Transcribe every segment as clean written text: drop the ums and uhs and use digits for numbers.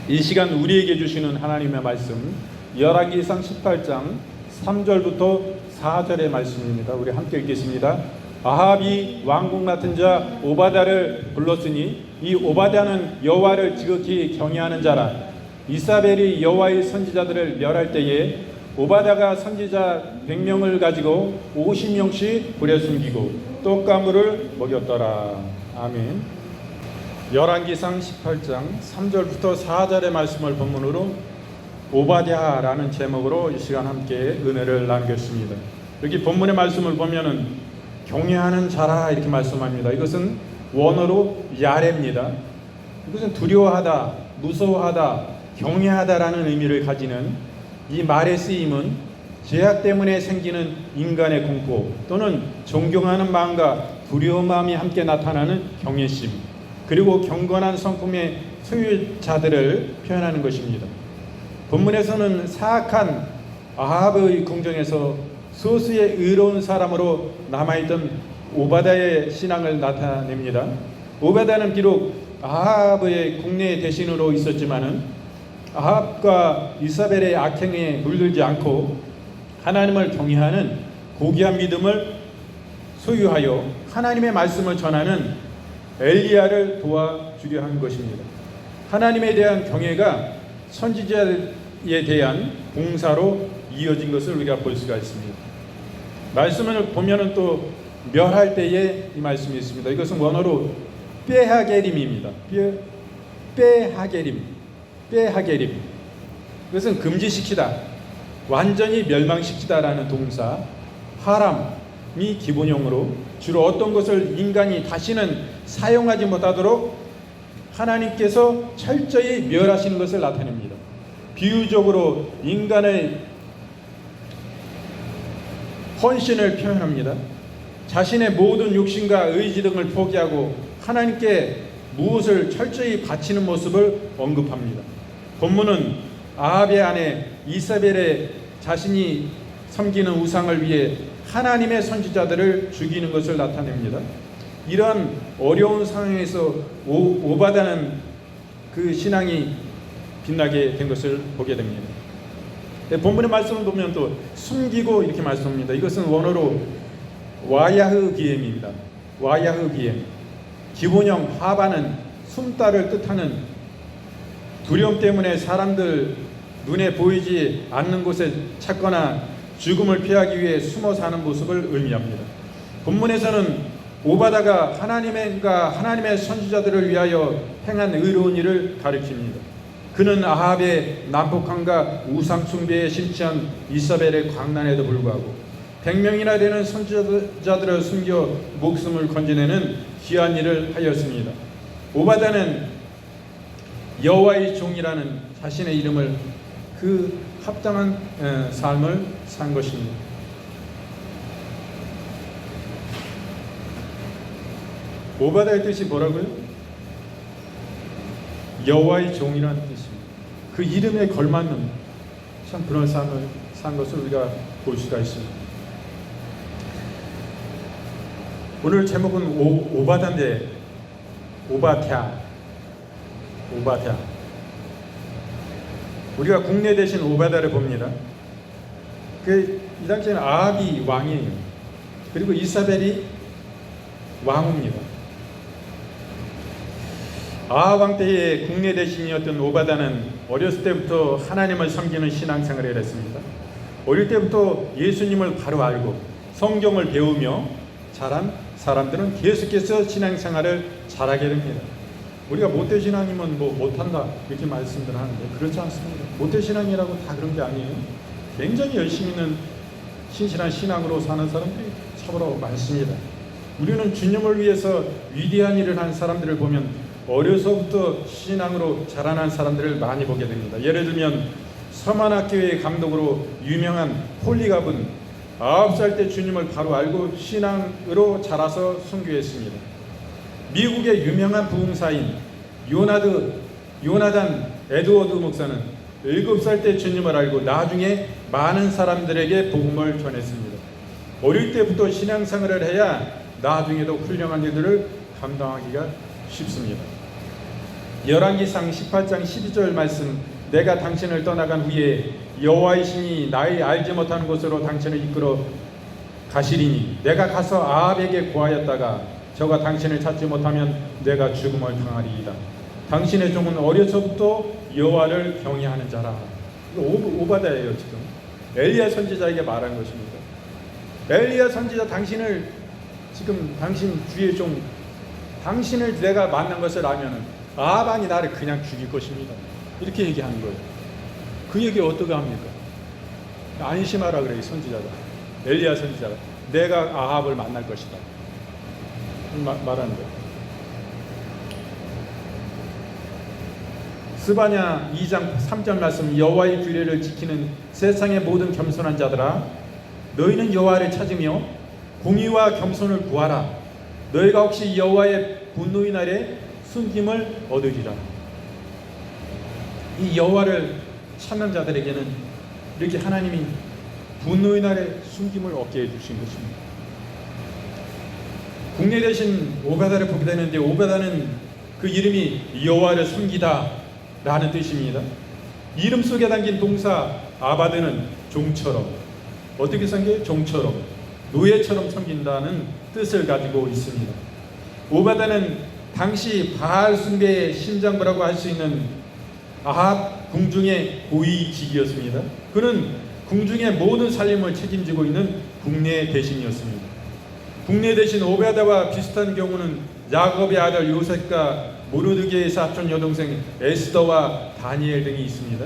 이 시간 우리에게 주시는 하나님의 말씀 열왕기상 18장 3절부터 4절의 말씀입니다. 우리 함께 읽겠습니다. 아합이 왕궁 맡은 자 오바댜를 불렀으니 이 오바댜는 여호와를 지극히 경외하는 자라. 이사벨이 여호와의 선지자들을 멸할 때에 오바댜가 선지자 100명을 가지고 50명씩 불에 숨기고 떡가물을 먹였더라. 아멘. 열왕기상 18장 3절부터 4절의 말씀을 본문으로 오바댜라는 제목으로 이 시간 함께 은혜를 나누겠습니다. 여기 본문의 말씀을 보면은 경외하는 자라 이렇게 말씀합니다. 이것은 원어로 야레입니다. 이것은 두려워하다, 무서워하다, 경외하다라는 의미를 가지는 이 말의 쓰임은 죄악 때문에 생기는 인간의 공포 또는 존경하는 마음과 두려운 마음이 함께 나타나는 경외심, 그리고 경건한 성품의 소유자들을 표현하는 것입니다. 본문에서는 사악한 아합의 궁정에서 소수의 의로운 사람으로 남아있던 오바댜의 신앙을 나타냅니다. 오바댜는 비록 아합의 국내 대신으로 있었지만은 아합과 이사벨의 악행에 물들지 않고 하나님을 경외하는 고귀한 믿음을 소유하여 하나님의 말씀을 전하는 엘리야를 도와주려 한 것입니다. 하나님에 대한 경외가 선지자에 대한 봉사로 이어진 것을 우리가 볼 수가 있습니다. 말씀을 보면은 또 멸할 때에 이 말씀이 있습니다. 이것은 원어로 빼하게림입니다. 빼하게림. 이것은 금지시키다, 완전히 멸망시키다라는 동사 하람이 기본형으로 주로 어떤 것을 인간이 다시는 사용하지 못하도록 하나님께서 철저히 멸하시는 것을 나타냅니다. 비유적으로 인간의 헌신을 표현합니다. 자신의 모든 욕심과 의지 등을 포기하고 하나님께 무엇을 철저히 바치는 모습을 언급합니다. 본문은 아합의 아내 이사벨의 자신이 섬기는 우상을 위해 하나님의 선지자들을 죽이는 것을 나타냅니다. 이러한 어려운 상황에서 오바댜는 그 신앙이 빛나게 된 것을 보게 됩니다. 본문의 말씀을 보면 또 숨기고 이렇게 말씀합니다. 이것은 원어로 와야흐 비엠입니다. 와야흐 비엠. 기본형 하바는 숨다를 뜻하는 두려움 때문에 사람들 눈에 보이지 않는 곳에 찾거나 죽음을 피하기 위해 숨어 사는 모습을 의미합니다. 본문에서는 오바댜가 하나님의 선지자들을 위하여 행한 의로운 일을 가리킵니다. 그는 아합의 난폭함과 우상 숭배에 심취한 이사벨의 광란에도 불구하고 100명이나 되는 선지자들을 숨겨 목숨을 건져내는 귀한 일을 하였습니다. 오바댜는 여호와의 종이라는 자신의 이름을 그 합당한 삶을 산 것입니다. 오바댜의 뜻이 뭐라고요? 여호와의 종이라는 뜻입니다. 그 이름에 걸맞는 참 그런 삶을 산 것을 우리가 볼 수가 있습니다. 오늘 제목은 오바댜인데 오바댜. 우리가 국내 대신 오바댜를 봅니다. 이 당시에는 아합이 왕이에요. 그리고 이사벨이 왕후입니다. 아합 왕 때의 국내 대신이었던 오바댜는 어렸을 때부터 하나님을 섬기는 신앙생활을 했습니다. 어릴 때부터 예수님을 바로 알고 성경을 배우며 자란 사람들은 계속해서 신앙생활을 잘하게 됩니다. 우리가 모태신앙이면 못한다 이렇게 말씀들 하는데 그렇지 않습니다. 모태신앙이라고 다 그런 게 아니에요. 굉장히 열심히 있는 신실한 신앙으로 사는 사람들이 참으로 많습니다. 우리는 주님을 위해서 위대한 일을 한 사람들을 보면 어려서부터 신앙으로 자라난 사람들을 많이 보게 됩니다. 예를 들면 서만학교의 감독으로 유명한 홀리갑은 9살 때 주님을 바로 알고 신앙으로 자라서 순교했습니다. 미국의 유명한 부흥사인 요나단 에드워드 목사는 7살 때 주님을 알고 나중에 많은 사람들에게 복음을 전했습니다. 어릴 때부터 신앙생활을 해야 나중에도 훌륭한 일들을 감당하기가 쉽습니다. 열왕기상 18장 12절 말씀, 내가 당신을 떠나간 후에 여호와의 신이 나의 알지 못하는 곳으로 당신을 이끌어 가시리니 내가 가서 아합에게 구하였다가 저가 당신을 찾지 못하면 내가 죽음을 당하리이다. 당신의 종은 어려서부터 여호와를 경외하는 자라. 이거 오바다예요. 지금 엘리야 선지자에게 말한 것입니다. 엘리야 선지자, 당신을 지금 당신 주의 종, 당신을 내가 만난 것을 알면 아합이 나를 그냥 죽일 것입니다. 이렇게 얘기하는 거예요. 그 얘기 어떻게 합니까? 안심하라 그래. 선지자가, 엘리야 선지자가 내가 아합을 만날 것이다 말하는 거예요. 스바냐 2장 3절 말씀, 여호와의 규례를 지키는 세상의 모든 겸손한 자들아, 너희는 여호와를 찾으며 공의와 겸손을 구하라. 너희가 혹시 여호와의 분노의 날에 숨김을 얻으리라. 이 여호와를 찾는 자들에게는 이렇게 하나님이 분노의 날에 숨김을 얻게 해주신 것입니다. 국내 대신 오베다를 보게 되는데, 오베다는 그 이름이 여호와를 섬기다 라는 뜻입니다. 이름 속에 담긴 동사 아바드는 종처럼, 어떻게 섬겨요? 종처럼, 노예처럼 섬긴다는 뜻을 가지고 있습니다. 오바다는 당시 바알 숭배의 심장부라고 할 수 있는 아합 궁중의 고위직이었습니다. 그는 궁중의 모든 살림을 책임지고 있는 국내 대신이었습니다. 국내 대신 오베다와 비슷한 경우는 야곱의 아들 요셉과 모르드게의 사촌 여동생 에스더와 다니엘 등이 있습니다.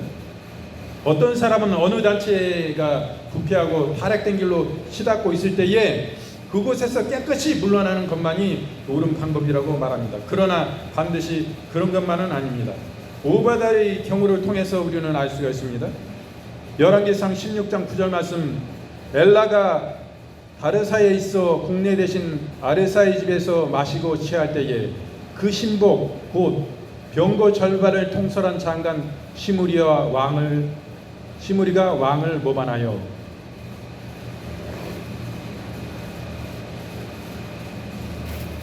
어떤 사람은 어느 단체가 부패하고 타락된 길로 치닫고 있을 때에 그곳에서 깨끗이 물러나는 것만이 옳은 방법이라고 말합니다. 그러나 반드시 그런 것만은 아닙니다. 오바다의 경우를 통해서 우리는 알 수가 있습니다. 열왕기상 16장 9절 말씀, 엘라가 다르사에 있어 국내 대신 아르사의 집에서 마시고 취할 때에 그 신복 곧 병거 절반을 통솔한 장관 시므리가 왕을 모반하여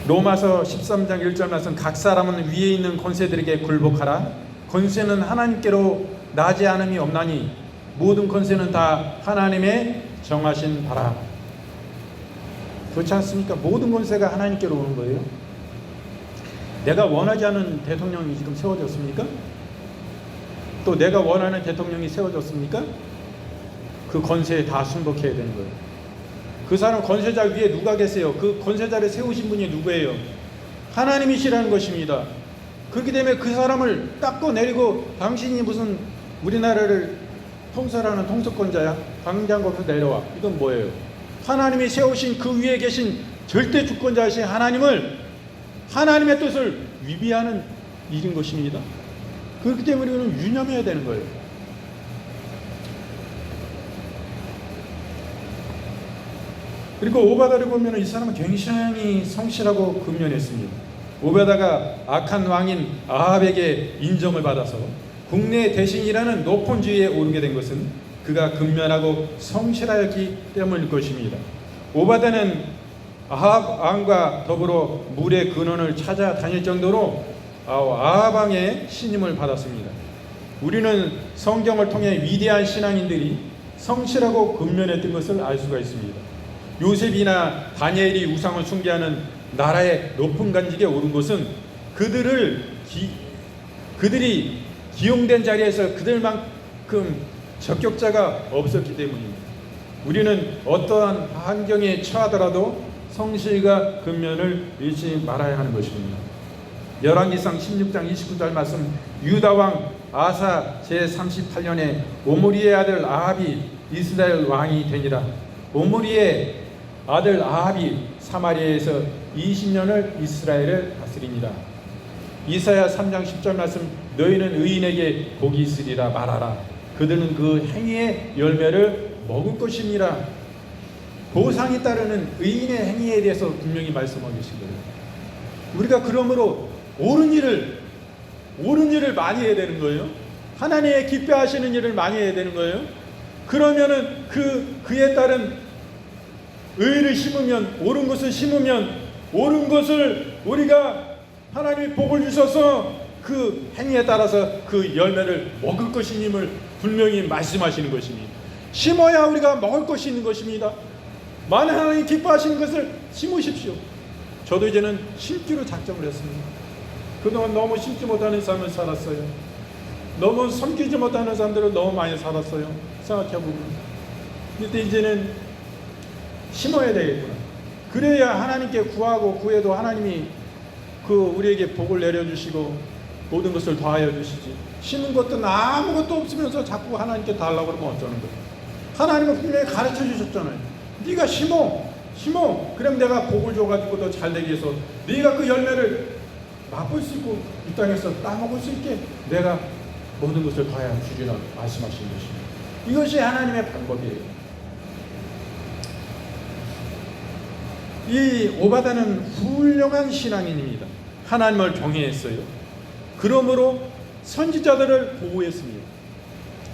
로마서 13장 1절 말씀, 각 사람은 위에 있는 권세들에게 굴복하라. 권세는 하나님께로 나지 않음이 없나니 모든 권세는 다 하나님의 정하신 바라. 그렇지 않습니까? 모든 권세가 하나님께로 오는 거예요. 내가 원하지 않은 대통령이 지금 세워졌습니까? 또 내가 원하는 대통령이 세워졌습니까? 그 권세에 다 순복해야 되는 거예요. 그 사람 권세자 위에 누가 계세요? 그 권세자를 세우신 분이 누구예요? 하나님이시라는 것입니다. 그렇기 때문에 그 사람을 깎고 내리고, 당신이 무슨 우리나라를 통솔하는 통수권자야? 당장 거기서 내려와. 이건 뭐예요? 하나님이 세우신 그 위에 계신 절대 주권자이신 하나님의 뜻을 위배하는 일인 것입니다. 그렇기 때문에 우리는 유념해야 되는 거예요. 그리고 오바다를 보면 이 사람은 굉장히 성실하고 근면했습니다. 오바다가 악한 왕인 아합에게 인정을 받아서 국내 대신이라는 높은 지위에 오르게 된 것은 그가 근면하고 성실하였기 때문일 것입니다. 오바다는 아합 왕과 더불어 물의 근원을 찾아다닐 정도로 아합 왕의 신임을 받았습니다. 우리는 성경을 통해 위대한 신앙인들이 성실하고 근면했던 것을 알 수가 있습니다. 요셉이나 다니엘이 우상을 숭배하는 나라의 높은 간직에 오른 것은 그들이 기용된 자리에서 그들만큼 적격자가 없었기 때문입니다. 우리는 어떠한 환경에 처하더라도 성실과 근면을 잃지 말아야 하는 것입니다. 열왕기상 16장 29절 말씀, 유다왕 아사 제38년에 오므리의 아들 아합이 이스라엘 왕이 되니라. 오므리의 아들 아합이 사마리아에서 20년을 이스라엘을 다스리니라. 이사야 3장 10절 말씀, 너희는 의인에게 복이 있으리라 말하라. 그들은 그 행위의 열매를 먹을 것이니라. 보상이 따르는 의인의 행위에 대해서 분명히 말씀하고 계신 거예요. 우리가 그러므로 옳은 일을 많이 해야 되는 거예요. 하나님의 기뻐하시는 일을 많이 해야 되는 거예요. 그러면은 그에 따른 의를 심으면, 옳은 것을 우리가 하나님이 복을 주셔서 그 행위에 따라서 그 열매를 먹을 것임을 분명히 말씀하시는 것입니다. 심어야 우리가 먹을 것이 있는 것입니다. 만약 하나님 기뻐하시는 것을 심으십시오. 저도 이제는 심기로 작정을 했습니다. 그동안 너무 심지 못하는 삶을 살았어요. 너무 섬기지 못하는 사람들을 너무 많이 살았어요. 생각해보면. 근데 이제는 심어야 되겠구나. 그래야 하나님께 구하고 구해도 하나님이 우리에게 복을 내려주시고 모든 것을 더하여 주시지. 심은 것도 아무것도 없으면서 자꾸 하나님께 달라고 그러면 어쩌는 거예요. 하나님은 분명히 가르쳐 주셨잖아요. 네가 심어. 그럼 내가 복을 줘가지고 더 잘되게 해서 네가 그 열매를 맛볼 수 있고 이 땅에서 따먹을 수 있게 내가 모든 것을 더하여 주리라 말씀하신 것입니다. 이것이 하나님의 방법이에요. 이 오바다는 훌륭한 신앙인입니다. 하나님을 경외했어요. 그러므로 선지자들을 보호했습니다.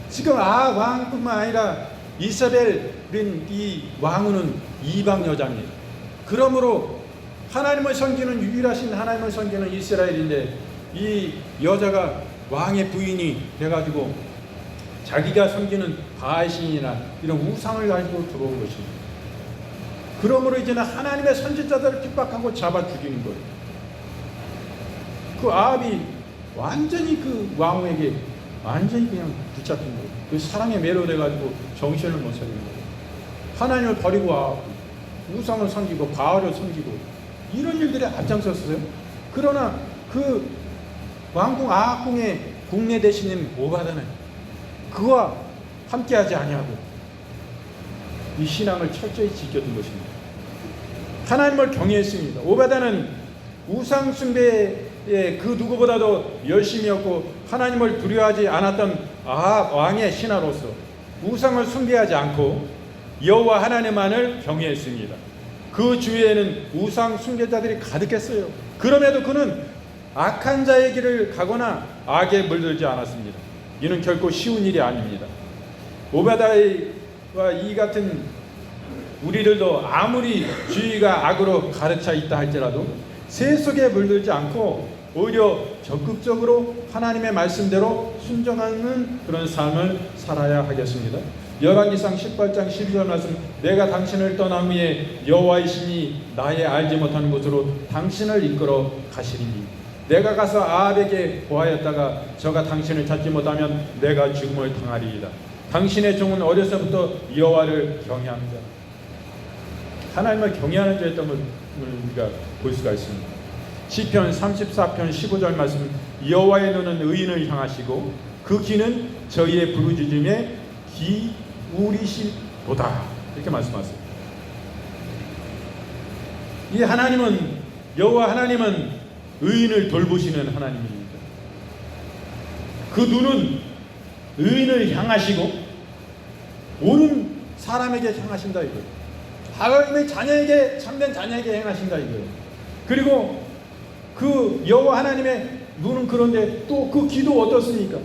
지금 왕뿐만 아니라 이사벨은 이 왕후는 이방 여자입니다. 그러므로 하나님을 섬기는 유일하신 하나님을 섬기는 이스라엘인데 이 여자가 왕의 부인이 돼가지고 자기가 섬기는 바알신이나 이런 우상을 가지고 들어온 것입니다. 그러므로 이제는 하나님의 선지자들을 핍박하고 잡아 죽이는 거예요. 그 아합이 완전히 그 왕후에게 완전히 그냥 붙잡힌 거예요. 그 사랑에 매료돼가지고 정신을 못 차리는 거예요. 하나님을 버리고 아합이 우상을 섬기고 바알을 섬기고 이런 일들에 앞장섰어요. 그러나 그 왕궁 아합궁의 국내 대신인 오바다는 그와 함께하지 아니하고 이 신앙을 철저히 지켜둔 것입니다. 하나님을 경외했습니다. 오바다는 우상 숭배에 그 누구보다도 열심이었고 하나님을 두려워하지 않았던 아합 왕의 신하로서 우상을 숭배하지 않고 여호와 하나님만을 경외했습니다. 그 주위에는 우상 숭배자들이 가득했어요. 그럼에도 그는 악한 자의 길을 가거나 악에 물들지 않았습니다. 이는 결코 쉬운 일이 아닙니다. 오바다와 이 같은 우리들도 아무리 주위가 악으로 가르쳐 있다 할지라도 새 속에 물들지 않고 오히려 적극적으로 하나님의 말씀대로 순종하는 그런 삶을 살아야 하겠습니다. 열왕기상 18장 12절 말씀, 내가 당신을 떠난 후에 여호와의 신이 나의 알지 못하는 곳으로 당신을 이끌어 가시리니 내가 가서 아합에게 보하였다가 저가 당신을 찾지 못하면 내가 죽음을 당하리이다. 당신의 종은 어려서부터 여호와를 경외합니다. 하나님을 경외하는 자였던 걸 우리가 볼 수가 있습니다. 시편 34편 15절 말씀, 여호와의 눈은 의인을 향하시고 그 귀는 저희의 부르짖음에 기울이시도다. 이렇게 말씀하세요. 이 하나님은 여호와 하나님은 의인을 돌보시는 하나님입니다. 그 눈은 의인을 향하시고 옳은 사람에게 향하신다 이거예요. 하나님의 자녀에게 참된 자녀에게 행하신다 이거예요. 그리고 그 여호와 하나님의 눈은 그런데 또 그 귀도 어떻습니까?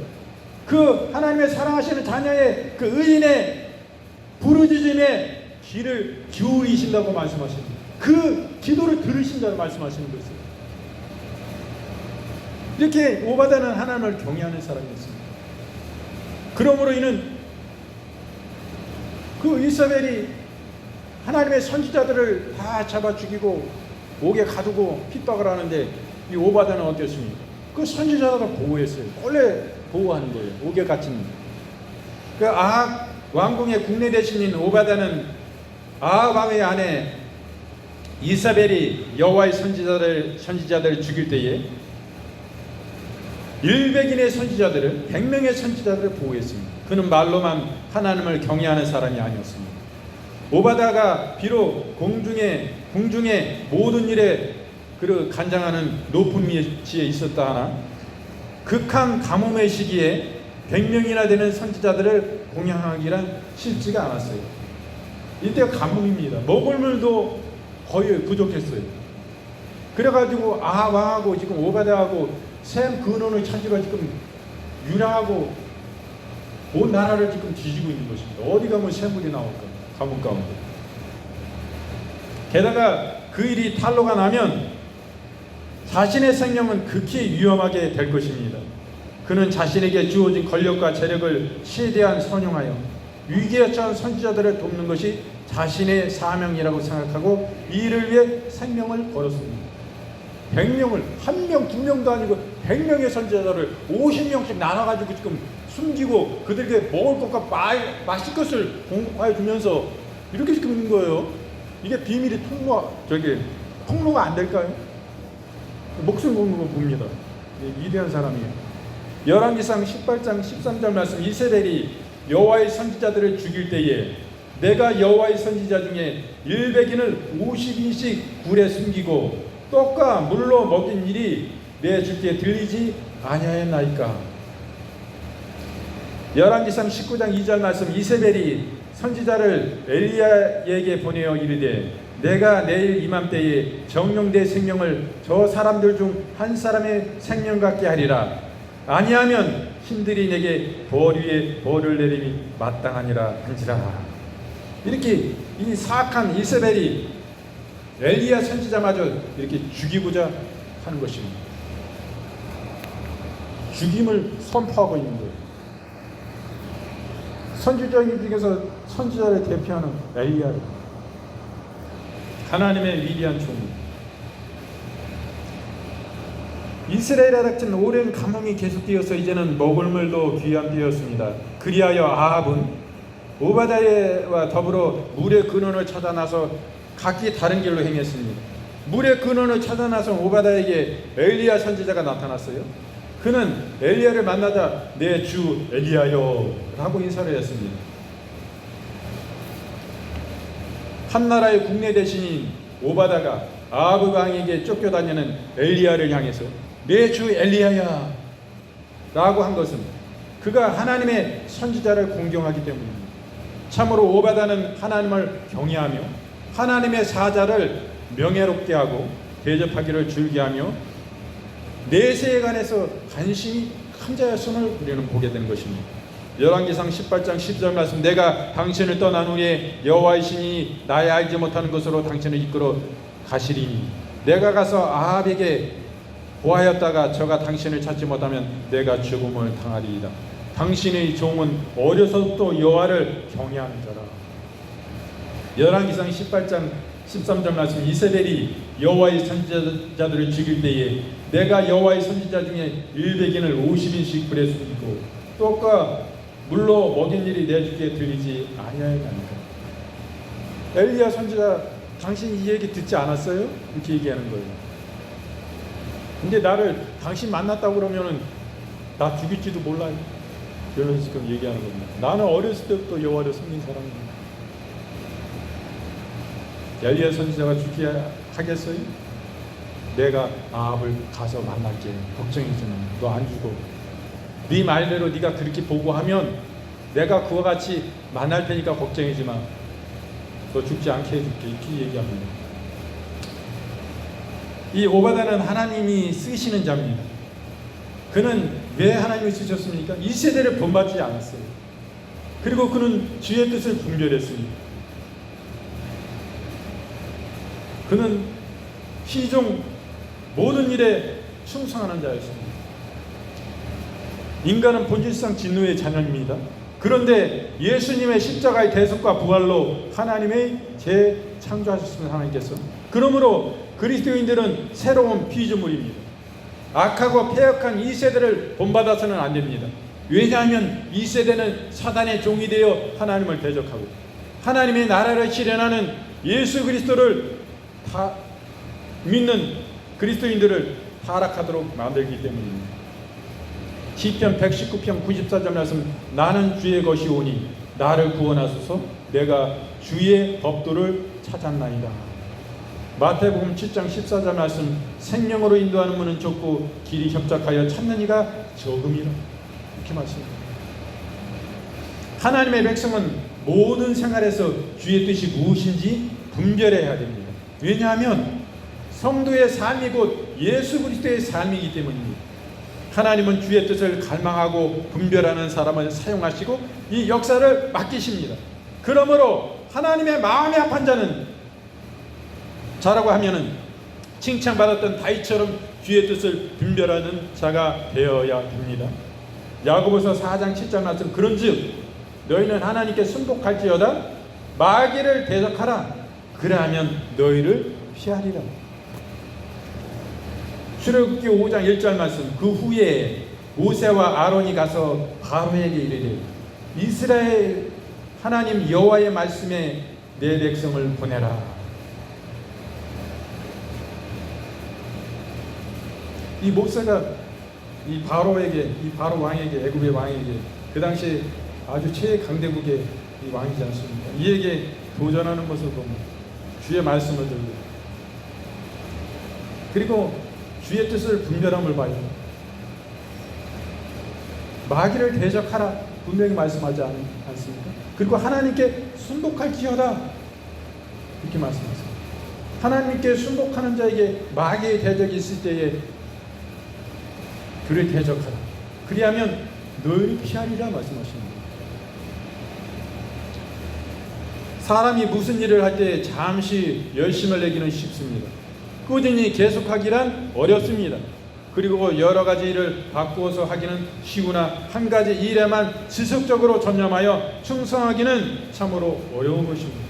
그 하나님의 사랑하시는 자녀의 그 의인의 부르짖음에 귀를 기울이신다고 말씀하십니다. 그 기도를 들으신다고 말씀하시는 것이에요. 이렇게 오바다는 하나님을 경외하는 사람이었습니다. 그러므로 이는 그 이사벨이 하나님의 선지자들을 다 잡아 죽이고 옥에 가두고 핍박을 하는데 이 오바다는 어땠습니까? 그 선지자들을 보호했어요. 원래 보호하는 거예요. 옥에 갇힌. 그 아합 왕궁의 국내 대신인 오바다는 아합 왕의 아내 이사벨이 여호와의 선지자들을 죽일 때에 100인의 선지자들을 100명의 선지자들을 보호했습니다. 그는 말로만 하나님을 경외하는 사람이 아니었습니다. 오바다가 비록 궁중의 모든 일에 간장하는 높은 위치에 있었다 하나 극한 가뭄의 시기에 100명이나 되는 선지자들을 공양하기란 쉽지가 않았어요. 이때가 가뭄입니다. 먹을 물도 거의 부족했어요. 그래가지고 아합 왕하고 지금 오바다하고 샘 근원을 찾으러 지금 유랑하고 온 나라를 지금 뒤지고 있는 것입니다. 어디 가면 샘물이 나올까? 가뭄 가운데. 게다가 그 일이 탄로가 나면 자신의 생명은 극히 위험하게 될 것입니다. 그는 자신에게 주어진 권력과 재력을 최대한 선용하여 위기에 처한 선지자들을 돕는 것이 자신의 사명이라고 생각하고 이 일을 위해 생명을 걸었습니다. 100명을, 1명, 2명도 아니고 100명의 선지자들을 50명씩 나눠가지고 지금 숨기고 그들에게 먹을 것과 마실 것을 공급하여 주면서 이렇게 지금 있는 거예요. 이게 비밀이 통로가 안 될까요? 목숨 걸는 거 봅니다. 위대한 사람이에요. 열왕기상 18장 13절 말씀, 이세벨이 여호와의 선지자들을 죽일 때에 내가 여호와의 선지자 중에 100인을 50인씩 굴에 숨기고 떡과 물로 먹인 일이 내 주께 들리지 아니하였나이까. 열왕기상 19장 2절 말씀, 이세벨이 선지자를 엘리야에게 보내어 이르되 내가 내일 이맘때에 정령대 생명을 저 사람들 중 한 사람의 생명 같게 하리라. 아니하면 신들이 내게 벌 위에 벌을 내림이 마땅하니라 한지라. 이렇게 이 사악한 이세벨이 엘리야 선지자마저 이렇게 죽이고자 하는 것입니다. 죽임을 선포하고 있는 거예요. 선지자 중에서 선지자를 대표하는 엘리야, 하나님의 위대한 종. 이스라엘에 닥친 오랜 감흥이 계속되어서 이제는 먹을 물도 귀한 때였습니다. 그리하여 아합은 오바다와 더불어 물의 근원을 찾아 나서 각기 다른 길로 행했습니다. 물의 근원을 찾아 나선 오바다에게 엘리야 선지자가 나타났어요. 그는 엘리야를 만나자 내 주 엘리야여 라고 인사를 했습니다. 한 나라의 국내 대신인 오바다가 아합 왕에게 쫓겨다니는 엘리야를 향해서 내 주 엘리야야 라고 한 것은 그가 하나님의 선지자를 공경하기 때문입니다. 참으로 오바다는 하나님을 경외하며 하나님의 사자를 명예롭게 하고 대접하기를 즐겨하며 내세에 관해서 관심이 큰 자였음을 우리는 보게 되는 것입니다. 열왕기상 18장 10절 말씀, 내가 당신을 떠난 후에 여호와의 신이 나의 알지 못하는 곳으로 당신을 이끌어 가시리니 내가 가서 아합에게 보하였다가 저가 당신을 찾지 못하면 내가 죽음을 당하리이다. 당신의 종은 어려서부터 여호와를 경외하는 자라. 열왕기상 18장 13절 말씀, 이세벨이 여호와의 선지자들을 죽일 때에 내가 여호와의 선지자 중에 100인을 50인씩 불에 숨기고 떡과 물로 먹인 일이 내 주께 들리지 아니하였나이까. 엘리야 선지자, 당신 이 얘기 듣지 않았어요? 이렇게 얘기하는 거예요. 근데 나를 당신 만났다고 그러면은 나 죽일지도 몰라요. 그러면서 지금 얘기하는 겁니다. 나는 어렸을 때부터 여호와를 섬긴 사람입니다. 엘리야 선지자가 죽게 하겠어요? 내가 아합을 가서 만날게. 걱정이지만 너 안 죽어. 네 말대로 네가 그렇게 보고하면 내가 그와 같이 만날 테니까 걱정이지마. 너 죽지 않게 해줄게. 이렇게 얘기합니다. 이 오바다는 하나님이 쓰시는 자입니다. 그는 왜 하나님이 쓰셨습니까? 이 세대를 본받지 않았어요. 그리고 그는 주의 뜻을 분별했습니다. 그는 시종 모든 일에 충성하는 자였습니다. 인간은 본질상 진노의 자녀입니다. 그런데 예수님의 십자가의 대속과 부활로 하나님의 재창조하셨습니다. 하나님께서. 그러므로 그리스도인들은 새로운 피조물입니다. 악하고 폐역한 이 세대를 본받아서는 안 됩니다. 왜냐하면 이 세대는 사단의 종이 되어 하나님을 대적하고 하나님의 나라를 실현하는 예수 그리스도를 다 믿는 그리스도인들을 타락하도록 만들기 때문입니다. 시편 119편 94절 말씀, 나는 주의 것이 오니 나를 구원하소서. 내가 주의 법도를 찾았나이다. 마태복음 7장 14절 말씀, 생명으로 인도하는 문은 좁고 길이 협착하여 찾는 이가 적음이라. 이렇게 말씀합니다. 하나님의 백성은 모든 생활에서 주의 뜻이 무엇인지 분별해야 됩니다. 왜냐하면 성도의 삶이 곧 예수 그리스도의 삶이기 때문입니다. 하나님은 주의 뜻을 갈망하고 분별하는 사람을 사용하시고 이 역사를 맡기십니다. 그러므로 하나님의 마음에 합한 자는 자라고 하면은 칭찬받았던 다윗처럼 주의 뜻을 분별하는 자가 되어야 됩니다. 야고보서 4장 7절 말씀, 그런즉 너희는 하나님께 순복할지어다 마귀를 대적하라. 그러하면 너희를 피하리라. 출애굽기 5장 1절 말씀, 그 후에 모세와 아론이 가서 바로에게 이르되 이스라엘 하나님 여호와의 말씀에 내 백성을 보내라. 이 모세가 이 바로에게, 이 바로 왕에게, 애굽의 왕에게, 그 당시 아주 최강대국의 이 왕이지 않습니까? 이에게 도전하는 것을 보면 주의 말씀을 들고, 그리고 주의 뜻을 분별함을 봐요. 마귀를 대적하라 분명히 말씀하지 않습니까? 그리고 하나님께 순복할지어다 이렇게 말씀하세요. 하나님께 순복하는 자에게 마귀의 대적이 있을 때에 그를 대적하라. 그리하면 너희를 피하리라 말씀하십니다. 사람이 무슨 일을 할 때 잠시 열심을 내기는 쉽습니다. 꾸준히 계속하기란 어렵습니다. 그리고 여러 가지 일을 바꾸어서 하기는 쉬우나 한 가지 일에만 지속적으로 전념하여 충성하기는 참으로 어려운 것입니다.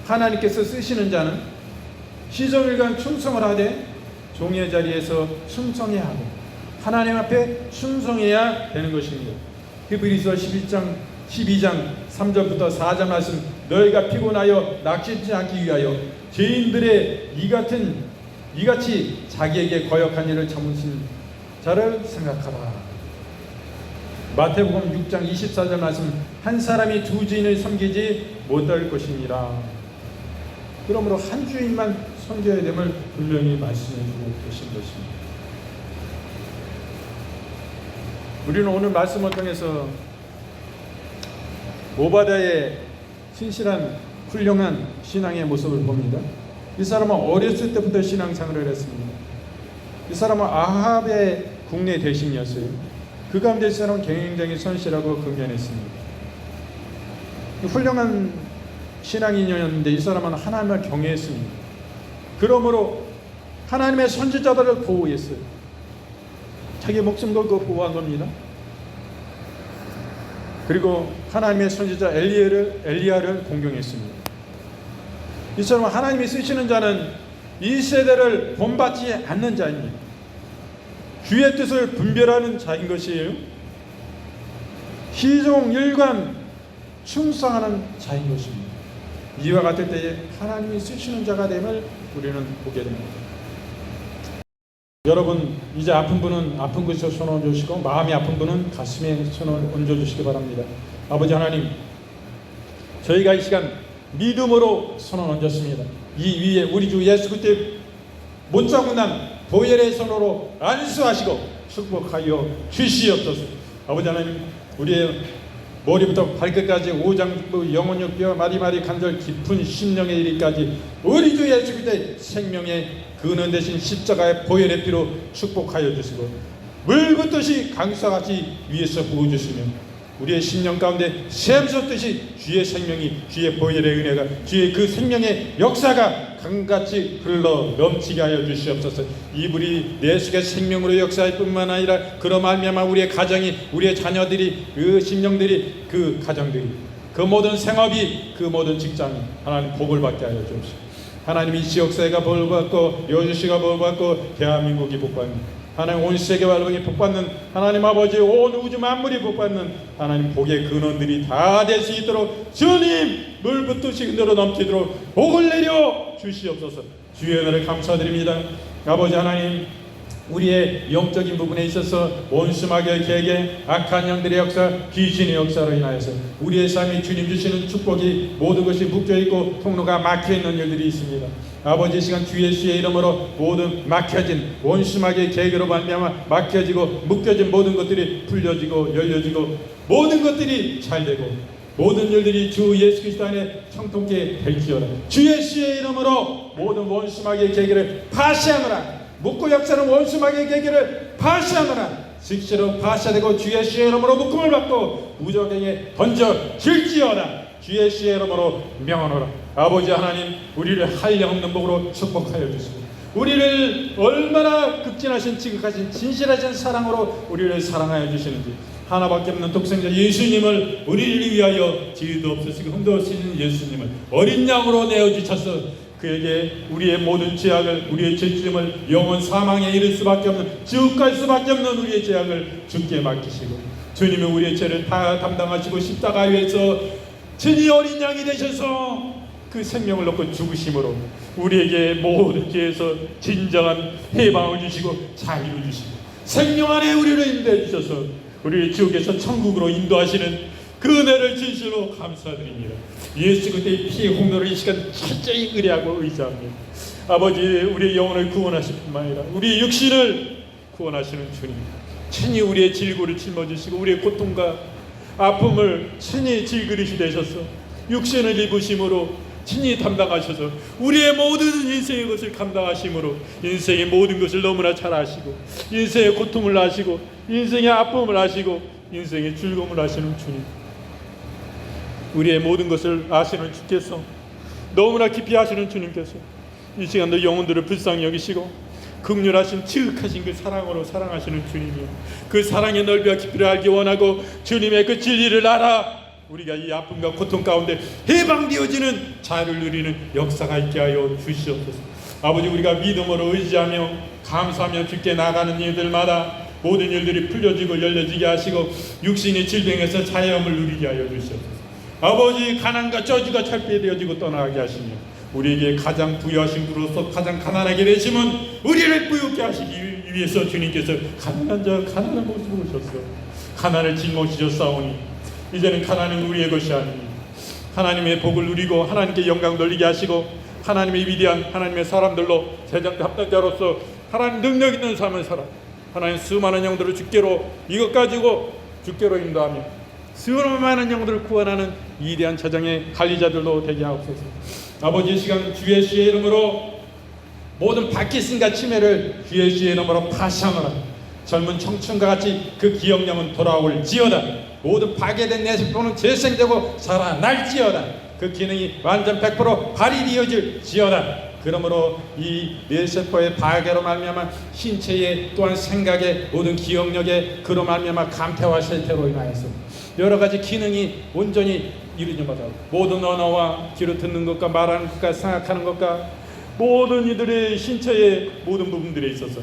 하나님께서 쓰시는 자는 시종일관 충성을 하되 종의 자리에서 충성해야 하고 하나님 앞에 충성해야 되는 것입니다. 히브리서 12장 3절부터 4절 말씀, 너희가 피곤하여 낙심치 않기 위하여 죄인들의 이같이 자기에게 거역한 일을 참으신 자를 생각하라. 마태복음 6장 24절 말씀, 한 사람이 두 주인을 섬기지 못할 것이니라. 그러므로 한 주인만 섬겨야 됨을 분명히 말씀해주고 계신 것입니다. 우리는 오늘 말씀을 통해서 오바댜의 신실한 훌륭한 신앙의 모습을 봅니다. 이 사람은 어렸을 때부터 신앙생활을 했습니다. 이 사람은 아합의 국내 대신이었어요. 그 가운데 이 사람은 굉장히 선실하고 근면했습니다. 훌륭한 신앙인이었는데 이 사람은 하나님을 경외했습니다. 그러므로 하나님의 선지자들을 보호했어요. 자기 목숨 걸고 보호한 겁니다. 그리고 하나님의 선지자 엘리야를 공경했습니다. 이 사람은 하나님이 쓰시는 자는 이 세대를 본받지 않는 자입니다. 주의 뜻을 분별하는 자인 것이에요. 시종일관 충성하는 자인 것입니다. 이와 같을 때에 하나님이 쓰시는 자가 됨을 우리는 보게 됩니다. 여러분, 이제 아픈 분은 아픈 곳에서 손 얹어주시고 마음이 아픈 분은 가슴에 손을 얹어주시기 바랍니다. 아버지 하나님, 저희가 이 시간 믿음으로 손을 얹었습니다. 이 위에 우리 주 예수 그리스도의 못자국난 보혈의 손으로 안수하시고 축복하여 주시옵소서. 아버지 하나님, 우리의 머리부터 발끝까지 오장부 영혼육뼈 마리마리 관절 깊은 심령에 이르기까지 우리 주 예수 그리스도의 생명의 근원 대신 십자가의 보혈의 피로 축복하여 주시고 물붓듯이 강수같이 위에서 부어주시며 우리의 심령 가운데 샘솟듯이 주의 생명이, 주의 보혈의 은혜가, 주의 그 생명의 역사가 강같이 흘러 넘치게 하여 주시옵소서. 이불이 내 속에 생명으로 역사할 뿐만 아니라 그로 말미암아 우리의 가정이, 우리의 자녀들이, 그 심령들이, 그 가정들이, 그 모든 생업이, 그 모든 직장이 하나님 복을 받게 하여 주옵소서. 하나님, 이 지역사회가 복을 받고 여주시가 복을 받고 대한민국이 복받는, 하나님 온 세계와 영이 복받는, 하나님 아버지 온 우주 만물이 복받는 하나님 복의 근원들이 다 될 수 있도록 주님 물붓듯이 흔들어 넘치도록 복을 내려 주시옵소서. 주의 은혜를 감사드립니다. 아버지 하나님, 우리의 영적인 부분에 있어서 원수마귀의 계획에 악한 영들의 역사, 귀신의 역사로 인하여서 우리의 삶이 주님 주시는 축복이 모든 것이 묶여있고 통로가 막혀있는 일들이 있습니다. 아버지, 이 시간 주 예수의 이름으로 모든 막혀진 원수마귀의 계획으로 말미암아 막혀지고 묶여진 모든 것들이 풀려지고 열려지고 모든 것들이 잘되고 모든 일들이 주 예수 그리스도 안에 청통케 될지어다. 주 예수의 이름으로 모든 원수마귀의 계획을 파시하노라. 묶고 역사는 원수마귀의 계획을 파시하노라. 즉시로 파시되고 주 예수의 이름으로 묶음을 받고 무적행에 던져질지어다. 주 예수의 이름으로 명하노라. 아버지 하나님, 우리를 한량 없는 복으로 축복하여 주시고 우리를 얼마나 급진하신 지극하신 진실하신 사랑으로 우리를 사랑하여 주시는지, 하나밖에 없는 독생자 예수님을 우리를 위하여 지혜도 없으시고 흠도 없으신 예수님을 어린 양으로 내어주셔서 그에게 우리의 모든 죄악을, 우리의 죄짐을, 영원 사망에 이를 수밖에 없는, 지옥 갈 수밖에 없는 우리의 죄악을 주께 맡기시고, 주님은 우리의 죄를 다 담당하시고 십자가 위에서 친히 어린 양이 되셔서 그 생명을 놓고 죽으심으로 우리에게 모든 죄에서 진정한 해방을 주시고 자유를 주시고 생명 안에 우리를 인도해 주셔서 우리를 지옥에서 천국으로 인도하시는 그 은혜를 진실로 감사드립니다. 예수 그리스도의 피의 공로를 이 시간 철저히 의뢰하고 의지합니다. 아버지, 우리의 영혼을 구원하실 뿐만 아니라 우리의 육신을 구원하시는 주님, 친히 우리의 질고를 짊어지시고 우리의 고통과 아픔을 친히 질그릇이 되셔서 육신을 입으심으로 친히 담당하셔서 우리의 모든 인생의 것을 감당하심으로 인생의 모든 것을 너무나 잘 아시고 인생의 고통을 아시고 인생의 아픔을 아시고 인생의 즐거움을 아시는 주님, 우리의 모든 것을 아시는 주께서, 너무나 깊이 아시는 주님께서 이 시간도 영혼들을 불쌍히 여기시고 긍휼하신 지극하신 그 사랑으로 사랑하시는 주님이요, 그 사랑의 넓이와 깊이를 알기 원하고 주님의 그 진리를 알아 우리가 이 아픔과 고통 가운데 해방되어지는 자유를 누리는 역사가 있게 하여 주시옵소서. 아버지, 우리가 믿음으로 의지하며 감사하며 주께 나가는 일들마다 모든 일들이 풀려지고 열려지게 하시고 육신의 질병에서 자유함을 누리게 하여 주시옵소서. 아버지, 가난과 저주가 철폐되어지고 떠나게 하시며 우리에게 가장 부유하신 분으로서 가장 가난하게 되시면 우리를 부유케 하시기 위해서 주님께서 가난한 자 가난한 모습으로 오셨어. 가난을 짊어지셨사오니 이제는 가난은 우리의 것이 아니니 하나님의 복을 누리고 하나님께 영광 돌리게 하시고 하나님의 위대한 하나님의 사람들로 제장 합당자로서 하나님 능력 있는 삶을 살아 하나님 수많은 영들을 주께로 이것 가지고 주께로 인도하며 수많은 영들을 구원하는 위대한 재정의 관리자들로 되게 하옵소서. 아버지, 이 시간 주 예수의 이름으로 모든 박해심과 치매를 주 예수의 이름으로 파시하노라. 젊은 청춘과 같이 그 기억력은 돌아올지어다. 모든 파괴된 뇌세포는 재생되고 살아날지어다. 그 기능이 완전 100% 발휘되어질지어다. 그러므로 이 뇌세포의 파괴로 말미암아 신체의 또한 생각의 모든 기억력의 그로 말미암아 감퇴와 쇠퇴로 인하여서 여러 가지 기능이 온전히 이루지 못하고 모든 언어와 귀로 듣는 것과 말하는 것과 생각하는 것과 모든 이들의 신체의 모든 부분들에 있어서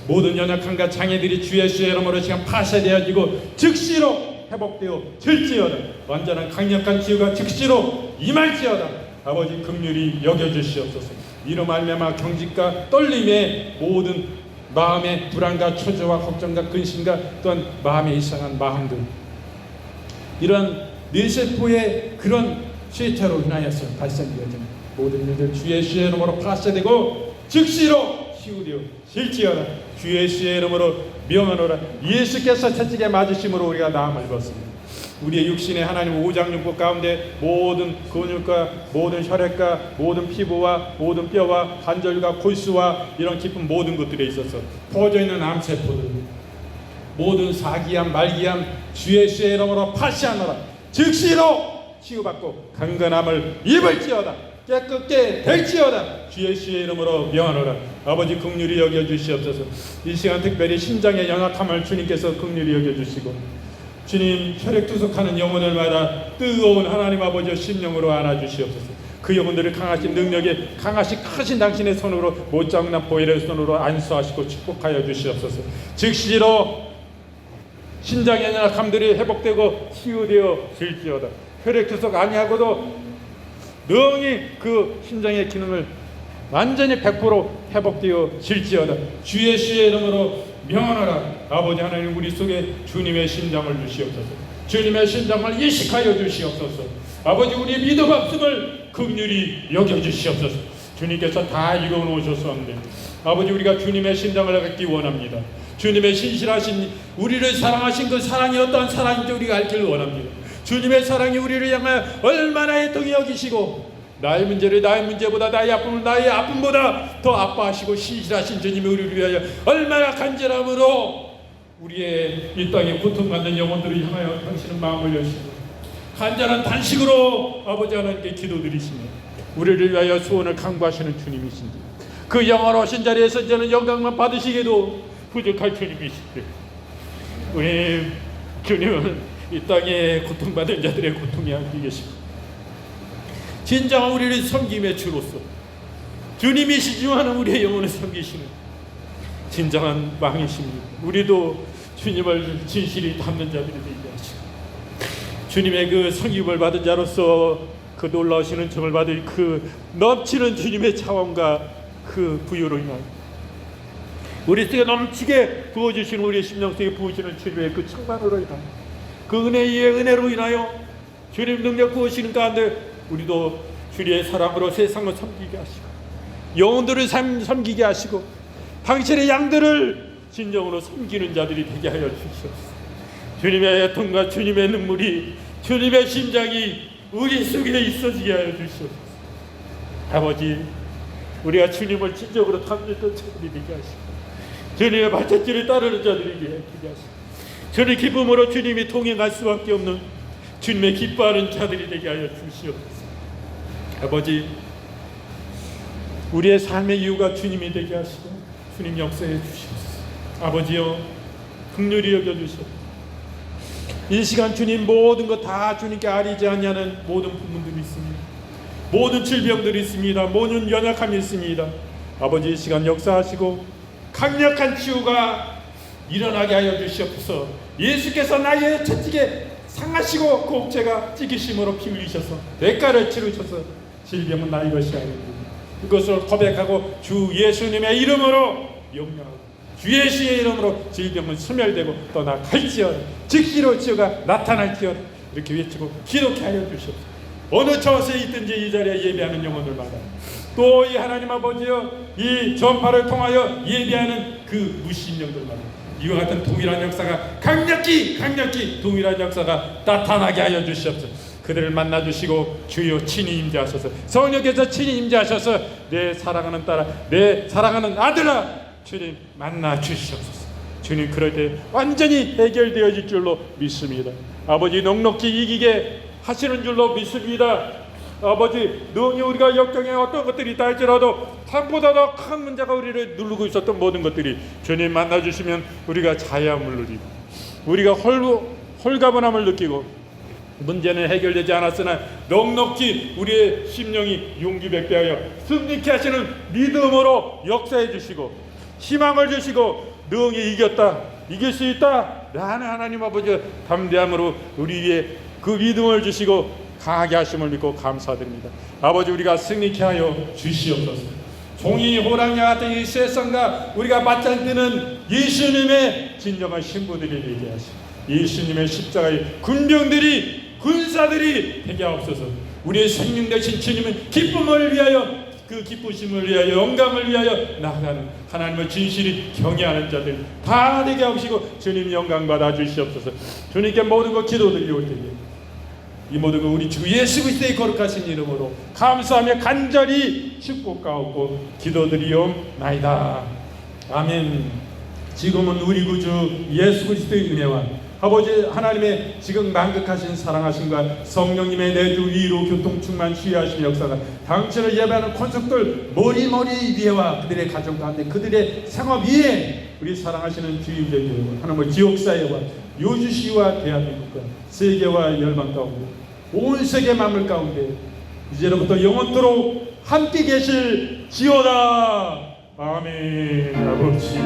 모든 연약함과 장애들이 주 예수의 이름으로 지금 파쇄되어지고 즉시로 회복되어 질지어다. 완전한 강력한 치유가 즉시로 임할지어다. 아버지, 긍휼히 여겨주시옵소서. 이로 말미암아 경직과 떨림의 모든 마음의 불안과 초조와 걱정과 근심과 또한 마음에 이상한 마음들, 이런 뇌세포의 그런 쇠퇴로 인하여서 발생되어진 모든 일들 주 예수의 이름으로 파쇄되고 즉시로 치유되어 질지어다. 주 예수의 이름으로 명하노라. 예수께서 채찍에 맞으심으로 우리가 나음을 입었습니다. 우리의 육신의 하나님 오장육부 가운데 모든 근육과 모든 혈액과 모든 피부와 모든 뼈와 관절과 골수와 이런 깊은 모든 것들에 있어서 퍼져 있는 암세포들, 모든 사기암 말기암 주 예수의 이름으로 파시하노라. 즉시로 치유받고 강건함을 입을지어다. 깨끗게 될지어다. 주 예수의 이름으로 명하노라. 아버지, 긍휼히 여겨주시옵소서. 이 시간 특별히 신장의 연약함을 주님께서 긍휼히 여겨주시고 주님, 혈액투석하는 영혼을 마다 뜨거운 하나님 아버지의 심령으로 안아주시옵소서. 그 영혼들을 강하신 능력에 강하신 크신 당신의 손으로 못장난 보혈의 손으로 안수하시고 축복하여 주시옵소서. 즉시로 신장의 연약함들이 회복되고 치유되어 질지어다. 혈액투석 아니하고도 능히 그 신장의 기능을 완전히 100% 회복되어 질지어다. 주 예수의 이름으로 명하노라. 아버지 하나님, 우리 속에 주님의 신장을 주시옵소서. 주님의 신장을 이식하여 주시옵소서. 아버지, 우리의 믿음 없음을 긍휼히 여겨주시옵소서. 주님께서 다 이루어 놓으셨었는데 아버지, 우리가 주님의 신장을 갖기 원합니다. 주님의 신실하신 우리를 사랑하신 그 사랑이 어떠한 사랑인지 우리가 알기를 원합니다. 주님의 사랑이 우리를 향하여 얼마나 애통히 여기시고 나의 문제를 나의 문제보다 나의 아픔을 나의 아픔보다 더 아파하시고 신실하신 주님이 우리를 위하여 얼마나 간절함으로 우리의 이 땅에 고통받는 영혼들을 향하여 당신은 마음을 여시고 간절한 단식으로 아버지 하나님께 기도드리시며 우리를 위하여 소원을 강구하시는 주님이신지 그 영원하신 자리에서 저는 영광만 받으시기도 부족할 주님이시죠. 우리 주님은 이 땅에 고통받은 자들의 고통이 함께 계시고 진정한 우리를 섬김의 주로서 주님이시지만 우리의 영혼을 섬기시는 진정한 왕이십니다. 우리도 주님을 진실히 닮는 자들이 되게 하시고 주님의 그 성육을 받은 자로서 그 놀라우신 은총을 받을 그 넘치는 주님의 차원과 그 부유로 인하여 우리 속에 넘치게 부어주시는 우리의 심령 속에 부으시는 주님의 그 충만으로 인하여 그 은혜의 은혜로 인하여 주님 능력 부으시는 가운데 우리도 주님의 사랑으로 세상을 섬기게 하시고 영혼들을 섬기게 하시고 당신의 양들을 진정으로 섬기는 자들이 되게 하여 주시옵소서. 주님의 애통과 주님의 눈물이 주님의 심장이 우리 속에 있어지게 하여 주시옵소서. 아버지, 우리가 주님을 진정으로 탐냈던 자들이 되게 하시고 주님의 발자취를 따르는 자들이 되게 하시고 주님의 기쁨으로 주님이 동행할 수밖에 없는 주님의 기뻐하는 자들이 되게 하여 주시옵소서. 아버지, 우리의 삶의 이유가 주님이 되게 하시고 주님 역사해 주시옵소서. 아버지여, 긍휼히 여겨주시옵소서. 이 시간 주님 모든 것 다 주님께 아리지 않냐는 모든 부분들이 있습니다. 모든 질병들이 있습니다. 모든 연약함이 있습니다. 아버지, 이 시간 역사하시고 강력한 치유가 일어나게 하여 주시옵소서. 예수께서 나의 채찍에 상하시고 그 옥체가 찢기심으로 피 흘리셔서 대가를 치르셔서 질병은 나의 것이 아닙니다. 그것을 고백하고 주 예수님의 이름으로 명령하고 주 예수의 이름으로 질병은 소멸되고 떠나갈지어다. 즉시로 치유가 나타날지어다. 이렇게 외치고 기도케 하여 주시옵소서. 어느 처소에 있든지 이 자리에 예배하는 영혼들마다 또 이 하나님 아버지여 이 전파를 통하여 예배하는 그 무신령들마다 이와 같은 동일한 역사가 강력히 동일한 역사가 나타나게 하여 주시옵소서. 그들을 만나주시고 주여 친히 임재하셔서 성령께서 친히 임재하셔서 내 사랑하는 딸아, 내 사랑하는 아들아, 주님 만나 주시옵소서. 주님 그럴 때 완전히 해결되어질 줄로 믿습니다. 아버지, 넉넉히 이기게 하시는 줄로 믿습니다. 아버지, 능히 우리가 역경에 어떤 것들이 있다 할지라도 삶보다 더 큰 문제가 우리를 누르고 있었던 모든 것들이 주님 만나주시면 우리가 자유함을 누리고 우리가 홀가분함을 느끼고 문제는 해결되지 않았으나 넉넉히 우리의 심령이 용기 백배하여 승리케 하시는 믿음으로 역사해 주시고 희망을 주시고 능히 이길 수 있다 라는 하나님 아버지 담대함으로 우리 위에 그 믿음을 주시고 강하게 하심을 믿고 감사드립니다. 아버지, 우리가 승리케 하여 주시옵소서. 종이 호랑이와 같은 이 세상과 우리가 맞짱 뜨는 예수님의 진정한 신부들이 되게 하시고 예수님의 십자가의 군사들이 되게 하옵소서. 우리의 생명 되신 주님은 기쁨을 위하여 그 기쁘심을 위하여 영광을 위하여 나아가는 하나님을 진실히 경외하는 자들 다 되게 하시고 주님 영광 받아 주시옵소서. 주님께 모든 것 기도드리올 때에 이 모든 것 우리 주 예수 그리스도의 거룩하신 이름으로 감사하며 간절히 축복하옵고 기도드리옵나이다. 아멘. 지금은 우리 구주 예수 그리스도의 은혜와 아버지 하나님의 지금 만극하신 사랑하심과 성령님의 내주 위로 교통충만 쉬하신 역사가 당신을 예배하는 권속들 머리머리 위에와 그들의 가정 가운데 그들의 생업 위에 우리 사랑하시는 주님의 하나님의 지옥사회와 요주시와 대한민국과 세계와 열방 가운데 온 세계 만물 가운데 이제로부터 영원토록 함께 계실지어다. 아멘. 아버지